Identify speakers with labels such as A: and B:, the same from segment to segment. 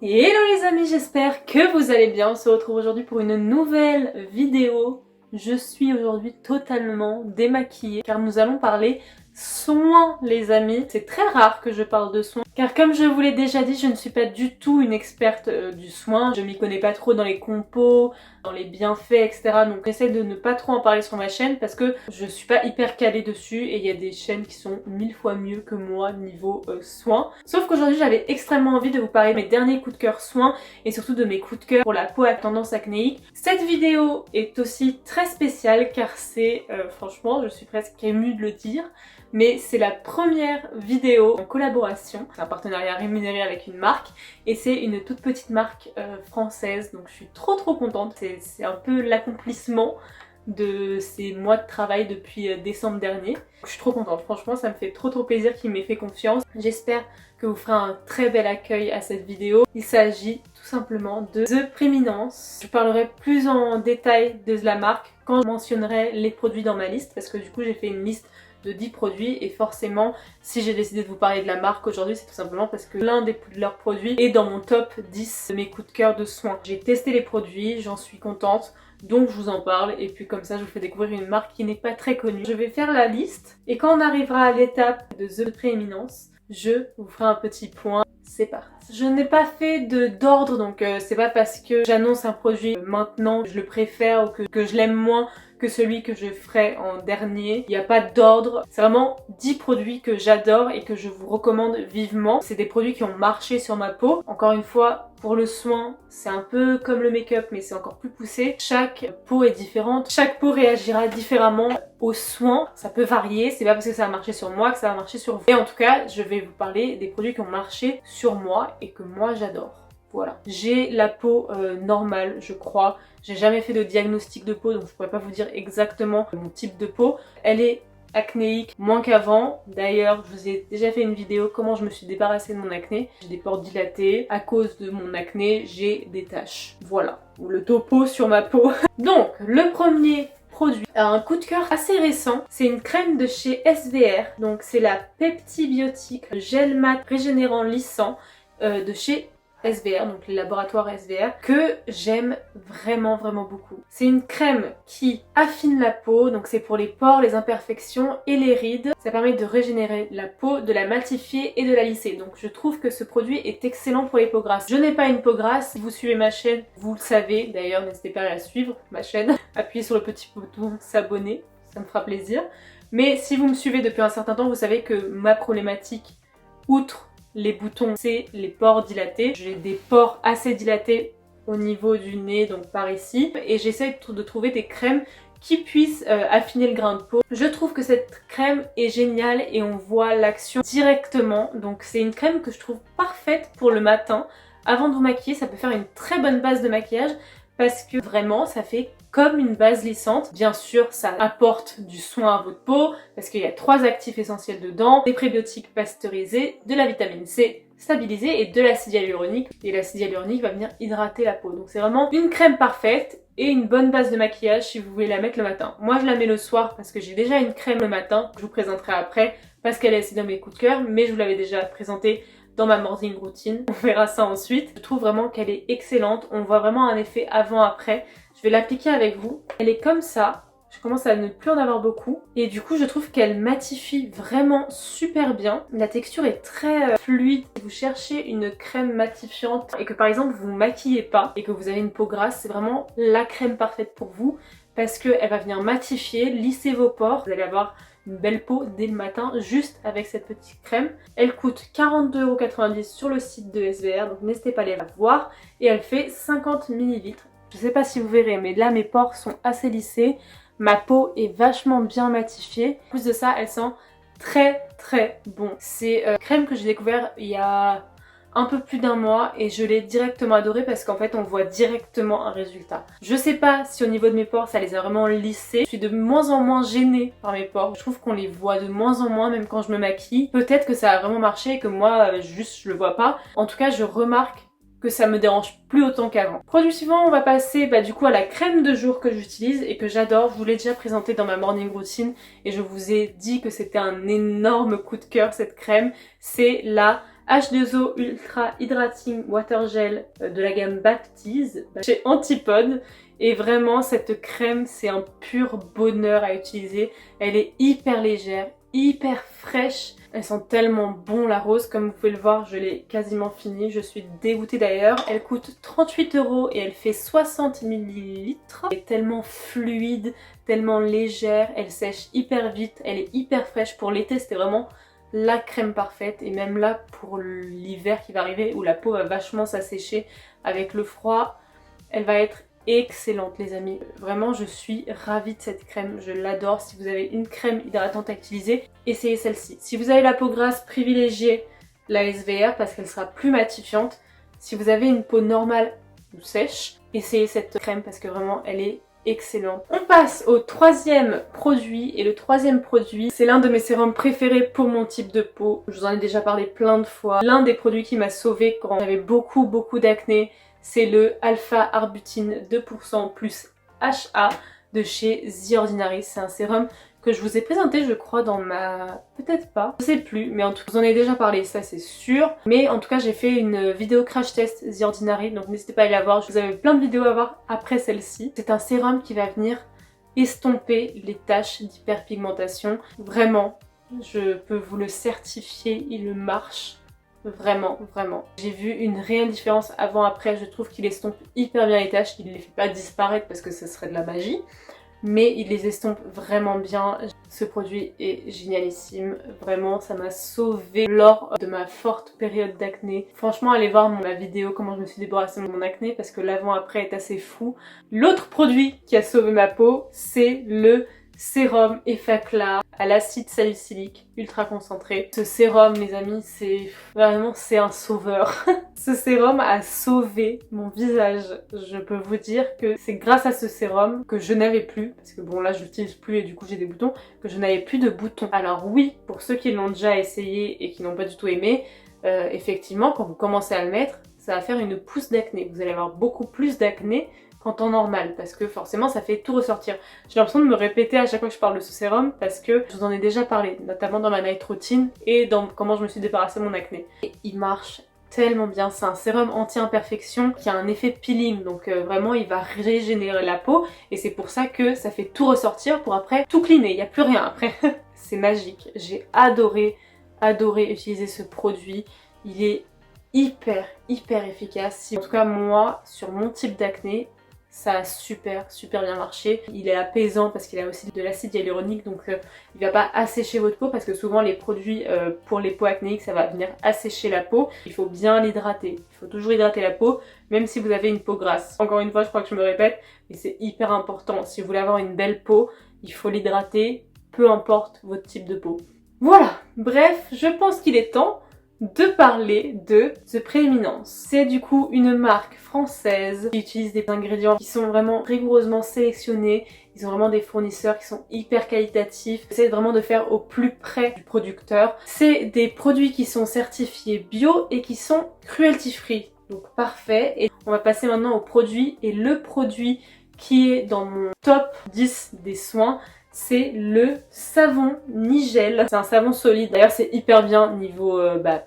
A: Hello les amis, j'espère que vous allez bien. On se retrouve aujourd'hui pour une nouvelle vidéo. Je suis aujourd'hui totalement démaquillée car nous allons parler soins les amis. C'est très rare que je parle de soins car comme je vous l'ai déjà dit, je ne suis pas du tout une experte du soin. Je m'y connais pas trop dans les compos, dans les bienfaits, etc. Donc j'essaie de ne pas trop en parler sur ma chaîne parce que je suis pas hyper calée dessus et il y a des chaînes qui sont 1000 fois mieux que moi niveau soins. Sauf qu'aujourd'hui j'avais extrêmement envie de vous parler de mes derniers coups de cœur soins et surtout de mes coups de cœur pour la peau à tendance acnéique. Cette vidéo est aussi très spéciale car c'est, franchement, je suis presque émue de le dire, mais c'est la première vidéo en collaboration. C'est un partenariat rémunéré avec une marque et c'est une toute petite marque française, donc je suis trop contente. C'est un peu l'accomplissement de ces mois de travail depuis décembre dernier. Je suis trop contente, franchement ça me fait trop plaisir qu'il m'ait fait confiance. J'espère que vous ferez un très bel accueil à cette vidéo. Il s'agit tout simplement de The Préminence. Je parlerai plus en détail de la marque quand je mentionnerai les produits dans ma liste parce que du coup j'ai fait une liste de 10 produits et forcément si j'ai décidé de vous parler de la marque aujourd'hui c'est tout simplement parce que l'un de leurs produits est dans mon top 10 de mes coups de cœur de soins. J'ai testé les produits, j'en suis contente, donc je vous en parle et puis comme ça je vous fais découvrir une marque qui n'est pas très connue. Je vais faire la liste et quand on arrivera à l'étape de The Préminence, je vous ferai un petit point. C'est parti. Je n'ai pas fait d'ordre donc c'est pas parce que j'annonce un produit maintenant que je le préfère ou que je l'aime moins que celui que je ferai en dernier. Il n'y a pas d'ordre. C'est vraiment 10 produits que j'adore et que je vous recommande vivement. C'est des produits qui ont marché sur ma peau. Encore une fois, pour le soin, c'est un peu comme le make-up mais c'est encore plus poussé. Chaque peau est différente. Chaque peau réagira différemment aux soins. Ça peut varier. C'est pas parce que ça a marché sur moi que ça va marcher sur vous. Et en tout cas, je vais vous parler des produits qui ont marché sur moi et que moi j'adore. Voilà. J'ai la peau normale, je crois. J'ai jamais fait de diagnostic de peau, donc je pourrais pas vous dire exactement mon type de peau. Elle est acnéique moins qu'avant. D'ailleurs, je vous ai déjà fait une vidéo comment je me suis débarrassée de mon acné. J'ai des pores dilatés. À cause de mon acné, j'ai des taches. Voilà. Le topo sur ma peau. Donc, le premier produit a un coup de cœur assez récent. C'est une crème de chez SVR. Donc, c'est la Peptibiotique Gel Mat Régénérant Lissant de chez SVR, donc le laboratoire SVR, que j'aime vraiment beaucoup. C'est une crème qui affine la peau, donc c'est pour les pores, les imperfections et les rides. Ça permet de régénérer la peau, de la matifier et de la lisser. Donc je trouve que ce produit est excellent pour les peaux grasses. Je n'ai pas une peau grasse, si vous suivez ma chaîne, vous le savez. D'ailleurs, n'hésitez pas à la suivre, ma chaîne. Appuyez sur le petit bouton s'abonner, ça me fera plaisir. Mais si vous me suivez depuis un certain temps, vous savez que ma problématique, outre les boutons, c'est les pores dilatés. J'ai des pores assez dilatés au niveau du nez, donc par ici. Et j'essaie de trouver des crèmes qui puissent affiner le grain de peau. Je trouve que cette crème est géniale et on voit l'action directement. Donc c'est une crème que je trouve parfaite pour le matin. Avant de vous maquiller, ça peut faire une très bonne base de maquillage parce que vraiment ça fait comme une base lissante. Bien sûr, ça apporte du soin à votre peau parce qu'il y a 3 actifs essentiels dedans, des prébiotiques pasteurisés, de la vitamine C stabilisée et de l'acide hyaluronique. Et l'acide hyaluronique va venir hydrater la peau. Donc c'est vraiment une crème parfaite et une bonne base de maquillage si vous voulez la mettre le matin. Moi je la mets le soir parce que j'ai déjà une crème le matin que je vous présenterai après parce qu'elle est aussi dans mes coups de cœur, mais je vous l'avais déjà présentée dans ma morning routine. On verra ça ensuite. Je trouve vraiment qu'elle est excellente. On voit vraiment un effet avant-après. Je vais l'appliquer avec vous. Elle est comme ça. Je commence à ne plus en avoir beaucoup. Et du coup, je trouve qu'elle matifie vraiment super bien. La texture est très fluide. Si vous cherchez une crème matifiante et que par exemple vous ne maquillez pas et que vous avez une peau grasse, c'est vraiment la crème parfaite pour vous parce qu'elle va venir matifier, lisser vos pores. Vous allez avoir une belle peau dès le matin juste avec cette petite crème. Elle coûte 42,90 € sur le site de SVR, donc n'hésitez pas à aller la voir. Et elle fait 50 ml. Je sais pas si vous verrez, mais là mes pores sont assez lissés. Ma peau est vachement bien matifiée. En plus de ça, elle sent très bon. C'est une crème que j'ai découvert il y a un peu plus d'1 mois et je l'ai directement adorée parce qu'en fait on voit directement un résultat. Je sais pas si au niveau de mes pores ça les a vraiment lissés. Je suis de moins en moins gênée par mes pores. Je trouve qu'on les voit de moins en moins même quand je me maquille. Peut-être que ça a vraiment marché et que moi juste je le vois pas. En tout cas je remarque que ça me dérange plus autant qu'avant. Produit suivant, on va passer du coup à la crème de jour que j'utilise et que j'adore. Je vous l'ai déjà présentée dans ma morning routine et je vous ai dit que c'était un énorme coup de cœur cette crème. C'est la H2O Ultra Hydrating Water Gel de la gamme Baptise chez Antipode. Et vraiment cette crème c'est un pur bonheur à utiliser. Elle est hyper légère, hyper fraîche. Elle sent tellement bon la rose, comme vous pouvez le voir je l'ai quasiment fini. Je suis dégoûtée d'ailleurs. Elle coûte 38 € et elle fait 60 ml. Elle est tellement fluide, tellement légère, elle sèche hyper vite, elle est hyper fraîche. Pour l'été c'était vraiment la crème parfaite, et même là pour l'hiver qui va arriver où la peau va vachement s'assécher avec le froid, elle va être excellente les amis. Vraiment je suis ravie de cette crème, je l'adore. Si vous avez une crème hydratante à utiliser, essayez celle-ci. Si vous avez la peau grasse, privilégiez la SVR parce qu'elle sera plus matifiante. Si vous avez une peau normale ou sèche, essayez cette crème parce que vraiment elle est excellente. On passe au troisième produit, et le troisième produit c'est l'un de mes sérums préférés pour mon type de peau. Je vous en ai déjà parlé plein de fois. L'un des produits qui m'a sauvée quand j'avais beaucoup d'acné, c'est le Alpha Arbutin 2% plus HA de chez The Ordinary. C'est un sérum que je vous ai présenté je crois dans ma... peut-être pas, je sais plus, mais en tout cas, je vous en ai déjà parlé, ça c'est sûr. Mais en tout cas j'ai fait une vidéo crash test The Ordinary, donc n'hésitez pas à aller la voir. Vous avez plein de vidéos à voir après celle-ci. C'est un sérum qui va venir estomper les taches d'hyperpigmentation. Vraiment, je peux vous le certifier, il marche. Vraiment. J'ai vu une réelle différence avant-après. Je trouve qu'il estompe hyper bien les taches. Il ne les fait pas disparaître parce que ce serait de la magie, mais il les estompe vraiment bien. Ce produit est génialissime. Vraiment, ça m'a sauvée lors de ma forte période d'acné. Franchement, allez voir ma vidéo comment je me suis débarrassée de mon acné parce que l'avant-après est assez fou. L'autre produit qui a sauvé ma peau, c'est le sérum Effaclar à l'acide salicylique ultra concentré. Ce sérum les amis c'est vraiment un sauveur. Ce sérum a sauvé mon visage. Je peux vous dire que c'est grâce à ce sérum que je n'avais plus, parce que bon là je l'utilise plus et du coup j'ai des boutons, que je n'avais plus de boutons. Alors oui, pour ceux qui l'ont déjà essayé et qui n'ont pas du tout aimé, effectivement quand vous commencez à le mettre, ça va faire une pousse d'acné. Vous allez avoir beaucoup plus d'acné qu'en temps normal parce que forcément ça fait tout ressortir. J'ai l'impression de me répéter à chaque fois que je parle de ce sérum parce que je vous en ai déjà parlé, notamment dans ma night routine et dans comment je me suis débarrassée de mon acné. Et il marche tellement bien, c'est un sérum anti-imperfection qui a un effet peeling, donc vraiment il va régénérer la peau et c'est pour ça que ça fait tout ressortir pour après tout cleaner, il n'y a plus rien après. C'est magique, j'ai adoré utiliser ce produit, il est hyper efficace. En tout cas moi, sur mon type d'acné, ça a super bien marché. Il est apaisant parce qu'il a aussi de l'acide hyaluronique, donc il va pas assécher votre peau parce que souvent les produits pour les peaux acnéiques ça va venir assécher la peau. Il faut bien l'hydrater, il faut toujours hydrater la peau même si vous avez une peau grasse. Encore une fois je crois que je me répète mais c'est hyper important. Si vous voulez avoir une belle peau, il faut l'hydrater peu importe votre type de peau. Voilà, bref, je pense qu'il est temps de parler de The Prééminence. C'est du coup une marque française qui utilise des ingrédients qui sont vraiment rigoureusement sélectionnés. Ils ont vraiment des fournisseurs qui sont hyper qualitatifs. Ils essaient vraiment de faire au plus près du producteur. C'est des produits qui sont certifiés bio et qui sont cruelty free. Donc parfait. Et on va passer maintenant au produit. Et le produit qui est dans mon top 10 des soins, c'est le savon Nigel. C'est un savon solide. D'ailleurs c'est hyper bien niveau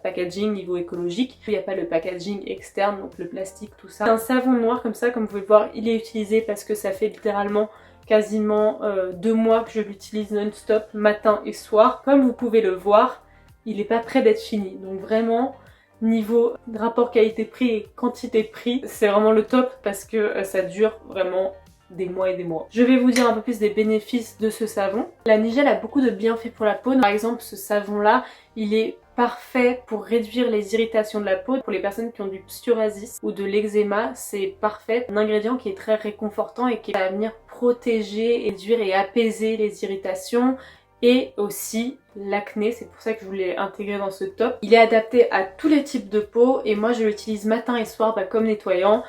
A: packaging, niveau écologique. Il n'y a pas le packaging externe, donc le plastique, tout ça. C'est un savon noir comme ça, comme vous pouvez le voir, il est utilisé parce que ça fait littéralement quasiment 2 mois que je l'utilise non-stop, matin et soir. Comme vous pouvez le voir, il n'est pas prêt d'être fini. Donc vraiment, niveau rapport qualité-prix et quantité-prix, c'est vraiment le top parce que ça dure vraiment des mois et des mois. Je vais vous dire un peu plus des bénéfices de ce savon. La Nigel a beaucoup de bienfaits pour la peau. Par exemple, ce savon-là, il est parfait pour réduire les irritations de la peau. Pour les personnes qui ont du psoriasis ou de l'eczéma, c'est parfait. Un ingrédient qui est très réconfortant et qui va venir protéger, réduire et apaiser les irritations et aussi l'acné. C'est pour ça que je voulais intégrer dans ce top. Il est adapté à tous les types de peau et moi je l'utilise matin et soir comme nettoyant.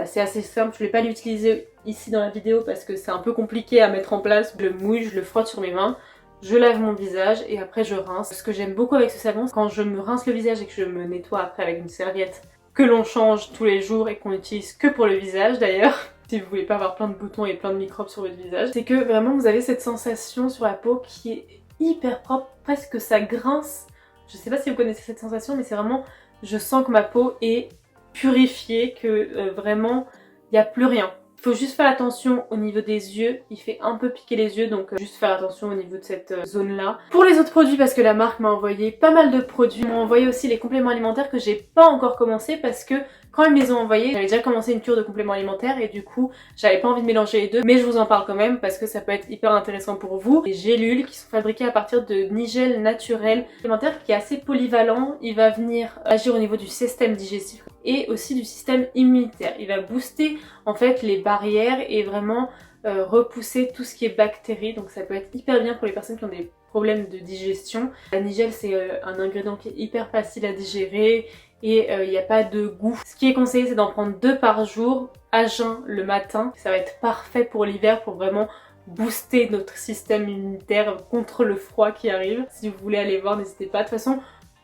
A: C'est assez simple, je ne vais pas l'utiliser ici dans la vidéo parce que c'est un peu compliqué à mettre en place. Je le mouille, je le frotte sur mes mains, je lave mon visage et après je rince. Ce que j'aime beaucoup avec ce savon, c'est quand je me rince le visage et que je me nettoie après avec une serviette que l'on change tous les jours et qu'on utilise que pour le visage d'ailleurs, si vous voulez pas avoir plein de boutons et plein de microbes sur votre visage, c'est que vraiment vous avez cette sensation sur la peau qui est hyper propre, presque ça grince. Je sais pas si vous connaissez cette sensation, mais c'est vraiment, je sens que ma peau est purifiée, que vraiment il n'y a plus rien. Il faut juste faire attention au niveau des yeux, il fait un peu piquer les yeux, donc juste faire attention au niveau de cette zone là. Pour les autres produits, parce que la marque m'a envoyé pas mal de produits, ils m'ont envoyé aussi les compléments alimentaires que j'ai pas encore commencé parce que quand ils me les ont envoyés, j'avais déjà commencé une cure de compléments alimentaires et du coup j'avais pas envie de mélanger les deux, mais je vous en parle quand même parce que ça peut être hyper intéressant pour vous. Les gélules qui sont fabriquées à partir de nigel naturel alimentaire qui est assez polyvalent, il va venir agir au niveau du système digestif et aussi du système immunitaire. Il va booster en fait les barrières et vraiment repousser tout ce qui est bactéries, donc ça peut être hyper bien pour les personnes qui ont des problèmes de digestion. La nigel c'est un ingrédient qui est hyper facile à digérer et il n'y a pas de goût. Ce qui est conseillé c'est d'en prendre 2 par jour à jeun le matin. Ça va être parfait pour l'hiver pour vraiment booster notre système immunitaire contre le froid qui arrive. Si vous voulez aller voir, n'hésitez pas. De toute façon,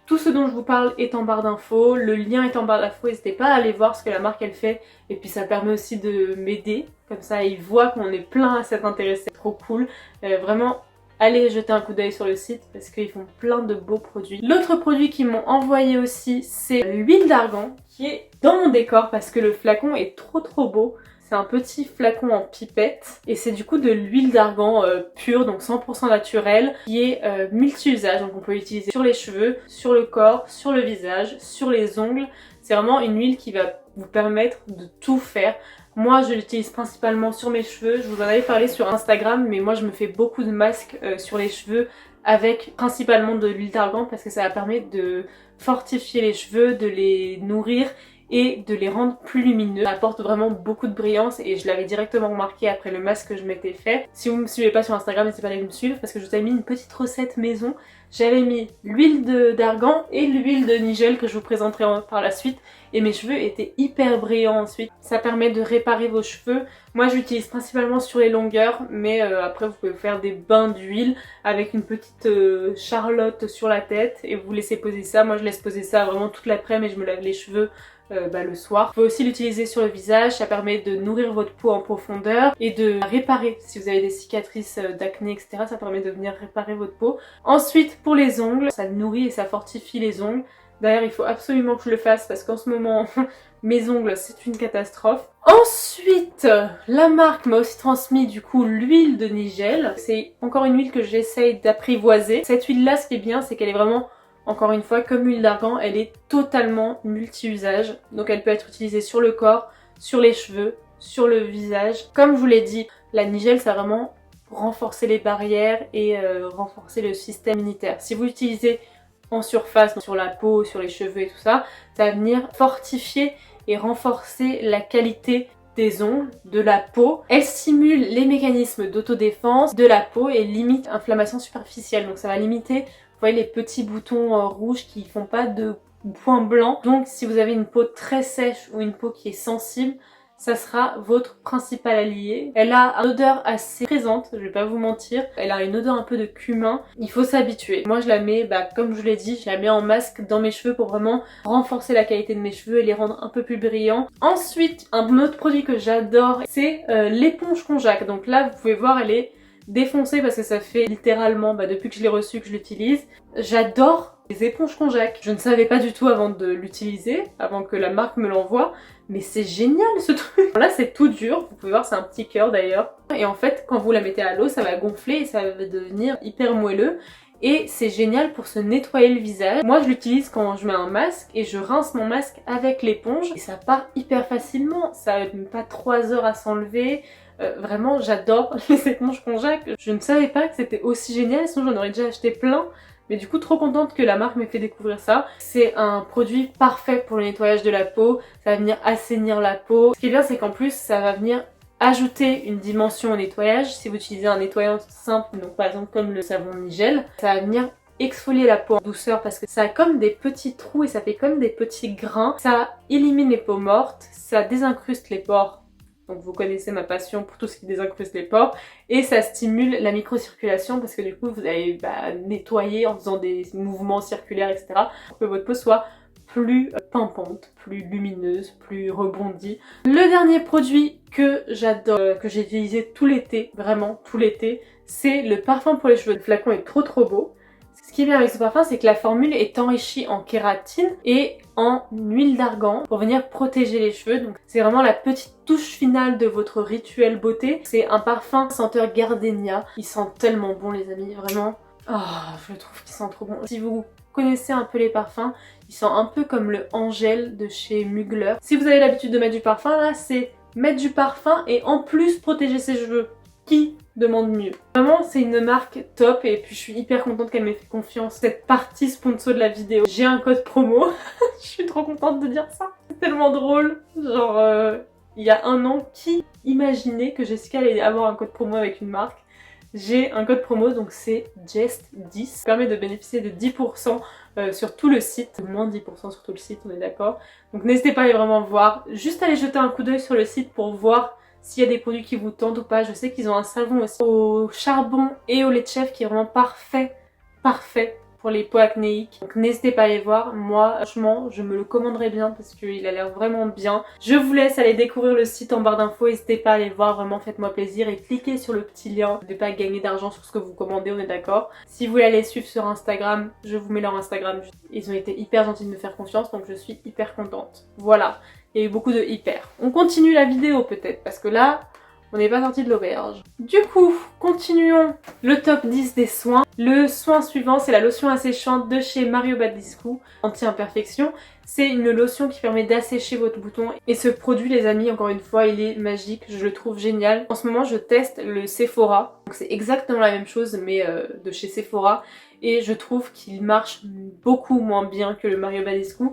A: tout ce dont je vous parle est en barre d'infos, le lien est en barre d'infos, n'hésitez pas à aller voir ce que la marque elle fait et puis ça permet aussi de m'aider, comme ça ils voient qu'on est plein à s'être intéressé, trop cool, vraiment allez jeter un coup d'œil sur le site parce qu'ils font plein de beaux produits. L'autre produit qu'ils m'ont envoyé aussi c'est l'huile d'argan qui est dans mon décor parce que le flacon est trop beau. C'est un petit flacon en pipette et c'est du coup de l'huile d'argan pure, donc 100% naturelle, qui est multi-usage, donc on peut l'utiliser sur les cheveux, sur le corps, sur le visage, sur les ongles. C'est vraiment une huile qui va vous permettre de tout faire. Moi je l'utilise principalement sur mes cheveux, je vous en avais parlé sur Instagram, mais moi je me fais beaucoup de masques sur les cheveux avec principalement de l'huile d'argan parce que ça va permettre de fortifier les cheveux, de les nourrir et de les rendre plus lumineux. Ça apporte vraiment beaucoup de brillance et je l'avais directement remarqué après le masque que je m'étais fait. Si vous me suivez pas sur Instagram, n'hésitez pas à aller me suivre parce que je vous avais mis une petite recette maison. J'avais mis l'huile d'argan et l'huile de nigel que je vous présenterai par la suite et mes cheveux étaient hyper brillants ensuite. Ça permet de réparer vos cheveux. Moi j'utilise principalement sur les longueurs mais après vous pouvez faire des bains d'huile avec une petite charlotte sur la tête et vous laissez poser ça. Moi je laisse poser ça vraiment toute l'après-midi et je me lave les cheveux le soir. Vous pouvez aussi l'utiliser sur le visage, ça permet de nourrir votre peau en profondeur et de réparer si vous avez des cicatrices d'acné etc. Ça permet de venir réparer votre peau. Ensuite pour les ongles, ça nourrit et ça fortifie les ongles. D'ailleurs il faut absolument que je le fasse parce qu'en ce moment mes ongles c'est une catastrophe. Ensuite la marque m'a aussi transmis du coup l'huile de nigel. C'est encore une huile que j'essaye d'apprivoiser. Cette huile là ce qui est bien c'est qu'elle est vraiment, encore une fois, comme l'huile d'argan, elle est totalement multi-usage. Donc elle peut être utilisée sur le corps, sur les cheveux, sur le visage. Comme je vous l'ai dit, la nigel ça va vraiment renforcer les barrières et renforcer le système immunitaire. Si vous l'utilisez en surface, sur la peau, sur les cheveux et tout ça, ça va venir fortifier et renforcer la qualité des ongles, de la peau. Elle stimule les mécanismes d'autodéfense de la peau et limite l'inflammation superficielle. Donc ça va limiter, vous voyez, les petits boutons rouges qui font pas de points blancs. Donc si vous avez une peau très sèche ou une peau qui est sensible, ça sera votre principal allié. Elle a une odeur assez présente, je vais pas vous mentir. Elle a une odeur un peu de cumin. Il faut s'habituer. Moi je la mets, comme je vous l'ai dit, je la mets en masque dans mes cheveux pour vraiment renforcer la qualité de mes cheveux et les rendre un peu plus brillants. Ensuite, un autre produit que j'adore, c'est l'éponge konjac. Donc là, vous pouvez voir, elle est défoncée parce que ça fait littéralement depuis que je l'ai reçue que je l'utilise. J'adore les éponges konjac. Je ne savais pas du tout avant de l'utiliser, avant que la marque me l'envoie, mais c'est génial ce truc. Là c'est tout dur, vous pouvez voir c'est un petit cœur d'ailleurs. Et en fait quand vous la mettez à l'eau ça va gonfler et ça va devenir hyper moelleux. Et c'est génial pour se nettoyer le visage. Moi je l'utilise quand je mets un masque et je rince mon masque avec l'éponge. Et ça part hyper facilement, ça met pas 3 heures à s'enlever. Vraiment j'adore les éponges konjac. Je ne savais pas que c'était aussi génial, sinon j'en aurais déjà acheté plein. Mais du coup trop contente que la marque m'ait fait découvrir ça. C'est un produit parfait pour le nettoyage de la peau, ça va venir assainir la peau. Ce qui est bien c'est qu'en plus ça va venir ajouter une dimension au nettoyage. Si vous utilisez un nettoyant simple, donc par exemple comme le savon nigel, ça va venir exfolier la peau en douceur parce que ça a comme des petits trous et ça fait comme des petits grains. Ça élimine les peaux mortes, ça désincruste les pores. Donc vous connaissez ma passion pour tout ce qui désincruste les pores. Et ça stimule la microcirculation parce que du coup vous allez nettoyer en faisant des mouvements circulaires etc. Pour que votre peau soit plus pimpante, plus lumineuse, plus rebondie. Le dernier produit que j'adore, que j'ai utilisé tout l'été, vraiment tout l'été, c'est le parfum pour les cheveux. Le flacon est trop beau. Ce qui est bien avec ce parfum, c'est que la formule est enrichie en kératine et en huile d'argan pour venir protéger les cheveux. Donc c'est vraiment la petite touche finale de votre rituel beauté. C'est un parfum senteur gardénia. Il sent tellement bon les amis, vraiment. Oh, je trouve qu'il sent trop bon. Si vous connaissez un peu les parfums, il sent un peu comme le Angel de chez Mugler. Si vous avez l'habitude de mettre du parfum, là c'est mettre du parfum et en plus protéger ses cheveux. Qui demande mieux? Vraiment c'est une marque top et puis je suis hyper contente qu'elle m'ait fait confiance. Cette partie sponsor de la vidéo, j'ai un code promo. Je suis trop contente de dire ça. C'est tellement drôle. Genre il y a un an, qui imaginait que Jessica allait avoir un code promo avec une marque? J'ai un code promo, donc c'est JEST10. Ça permet de bénéficier de 10% sur tout le site. Moins 10% sur tout le site, on est d'accord. Donc n'hésitez pas à aller vraiment voir. Juste aller jeter un coup d'œil sur le site pour voir s'il y a des produits qui vous tentent ou pas. Je sais qu'ils ont un savon aussi au charbon et au lait de chèvre qui est vraiment parfait pour les peaux acnéiques. Donc n'hésitez pas à aller voir. Moi, franchement, je me le commanderais bien parce qu'il a l'air vraiment bien. Je vous laisse aller découvrir le site en barre d'infos. N'hésitez pas à aller voir, vraiment faites-moi plaisir et cliquez sur le petit lien. Ne pas gagner d'argent sur ce que vous commandez, on est d'accord. Si vous voulez aller suivre sur Instagram, je vous mets leur Instagram. Ils ont été hyper gentils de me faire confiance, donc je suis hyper contente. Voilà, il y a eu beaucoup de hyper. On continue la vidéo peut-être, parce que là, on n'est pas sorti de l'auberge. Du coup, continuons le top 10 des soins. Le soin suivant, c'est la lotion asséchante de chez Mario Badescu, anti-imperfection. C'est une lotion qui permet d'assécher votre bouton. Et ce produit, les amis, encore une fois, il est magique. Je le trouve génial. En ce moment, je teste le Sephora. Donc c'est exactement la même chose, mais de chez Sephora. Et je trouve qu'il marche beaucoup moins bien que le Mario Badescu.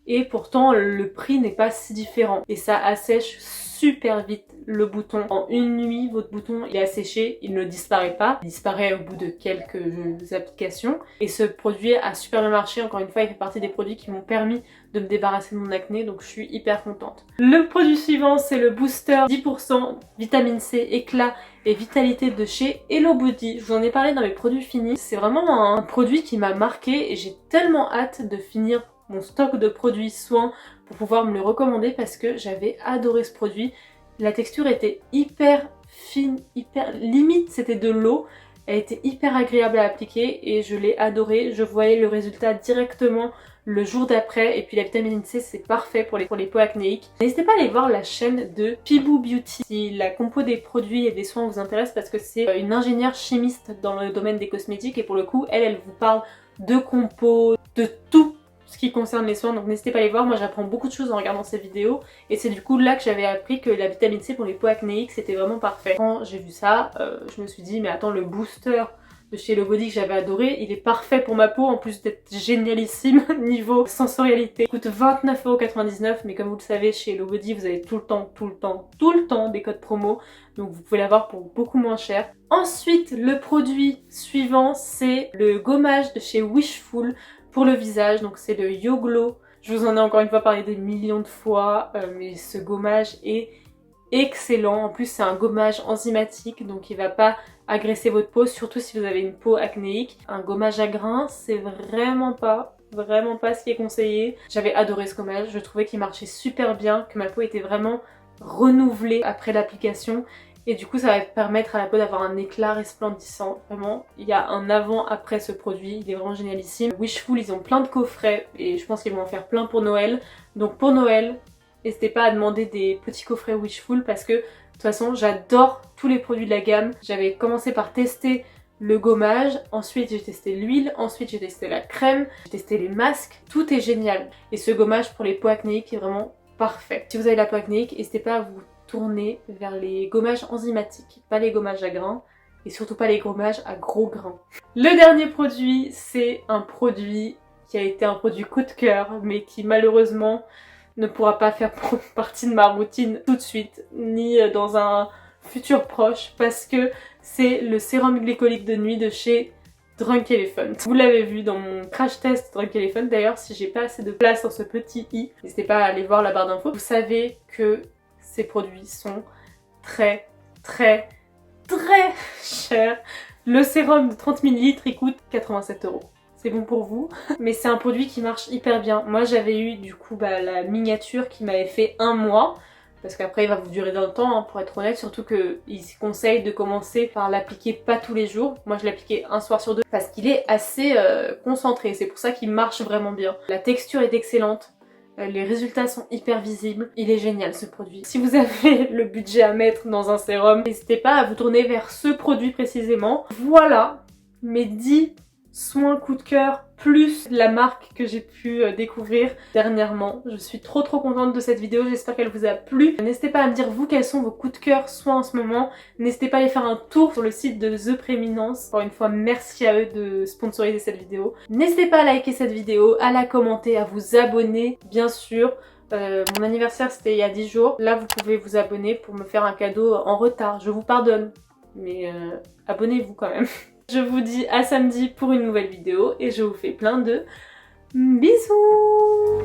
A: Et pourtant, le prix n'est pas si différent. Et ça assèche super vite le bouton. En une nuit, votre bouton il est asséché, il ne disparaît pas. Il disparaît au bout de quelques applications. Et ce produit a super bien marché. Encore une fois, il fait partie des produits qui m'ont permis de me débarrasser de mon acné. Donc je suis hyper contente. Le produit suivant, c'est le booster 10% vitamine C, éclat et vitalité de chez Hello Body. Je vous en ai parlé dans mes produits finis. C'est vraiment un produit qui m'a marqué et j'ai tellement hâte de finir mon stock de produits soins pour pouvoir me le recommander parce que j'avais adoré ce produit. La texture était hyper fine, hyper limite, c'était de l'eau. Elle était hyper agréable à appliquer et je l'ai adoré. Je voyais le résultat directement le jour d'après et puis la vitamine C c'est parfait pour les peaux acnéiques. N'hésitez pas à aller voir la chaîne de Pibou Beauty si la compo des produits et des soins vous intéresse parce que c'est une ingénieure chimiste dans le domaine des cosmétiques et pour le coup elle vous parle de compos, de tout ce qui concerne les soins, donc n'hésitez pas à les voir. Moi j'apprends beaucoup de choses en regardant ces vidéos et c'est du coup là que j'avais appris que la vitamine C pour les peaux acnéiques c'était vraiment parfait. Quand j'ai vu ça, je me suis dit mais attends, le booster de chez Hello Body que j'avais adoré, il est parfait pour ma peau en plus d'être génialissime niveau sensorialité. Il coûte 29,99 € mais comme vous le savez chez Hello Body vous avez tout le temps des codes promo, donc vous pouvez l'avoir pour beaucoup moins cher. Ensuite le produit suivant c'est le gommage de chez Wishful pour le visage, donc c'est le Yo Glow. Je vous en ai encore une fois parlé des millions de fois, mais ce gommage est excellent. En plus c'est un gommage enzymatique, donc il va pas agresser votre peau, surtout si vous avez une peau acnéique. Un gommage à grains, c'est vraiment pas ce qui est conseillé. J'avais adoré ce gommage, je trouvais qu'il marchait super bien, que ma peau était vraiment renouvelée après l'application. Et du coup ça va permettre à la peau d'avoir un éclat resplendissant. Vraiment, il y a un avant-après ce produit, il est vraiment génialissime. Wishful, ils ont plein de coffrets et je pense qu'ils vont en faire plein pour Noël. Donc pour Noël, n'hésitez pas à demander des petits coffrets Wishful parce que de toute façon j'adore tous les produits de la gamme. J'avais commencé par tester le gommage, ensuite j'ai testé l'huile, ensuite j'ai testé la crème, j'ai testé les masques, tout est génial. Et ce gommage pour les peaux acnéiques est vraiment parfait. Si vous avez la peau acnéique, n'hésitez pas à vous tourner vers les gommages enzymatiques, pas les gommages à grains et surtout pas les gommages à gros grains. Le dernier produit, c'est un produit qui a été un produit coup de cœur mais qui malheureusement ne pourra pas faire partie de ma routine tout de suite ni dans un futur proche parce que c'est le sérum glycolique de nuit de chez Drunk Elephant. Vous l'avez vu dans mon crash test Drunk Elephant. D'ailleurs si j'ai pas assez de place dans ce petit i, n'hésitez pas à aller voir la barre d'infos. Vous savez que ces produits sont très chers. Le sérum de 30 ml il coûte 87 €. C'est bon pour vous, mais c'est un produit qui marche hyper bien. Moi j'avais eu du coup la miniature qui m'avait fait un mois. parce qu'après il va vous durer dans le temps, hein, pour être honnête, surtout qu'il conseille de commencer par l'appliquer pas tous les jours. Moi je l'appliquais un soir sur deux parce qu'il est assez concentré, c'est pour ça qu'il marche vraiment bien. La texture est excellente. Les résultats sont hyper visibles. Il est génial ce produit. Si vous avez le budget à mettre dans un sérum, n'hésitez pas à vous tourner vers ce produit précisément. Voilà mes 10 soins coup de cœur plus la marque que j'ai pu découvrir dernièrement. Je suis trop contente de cette vidéo, j'espère qu'elle vous a plu. N'hésitez pas à me dire vous quels sont vos coups de cœur soins en ce moment. N'hésitez pas à aller faire un tour sur le site de The Prééminence. Encore une fois, merci à eux de sponsoriser cette vidéo. N'hésitez pas à liker cette vidéo, à la commenter, à vous abonner bien sûr. Mon anniversaire c'était il y a 10 jours. Là vous pouvez vous abonner pour me faire un cadeau en retard. Je vous pardonne, mais abonnez-vous quand même. Je vous dis à samedi pour une nouvelle vidéo et je vous fais plein de bisous.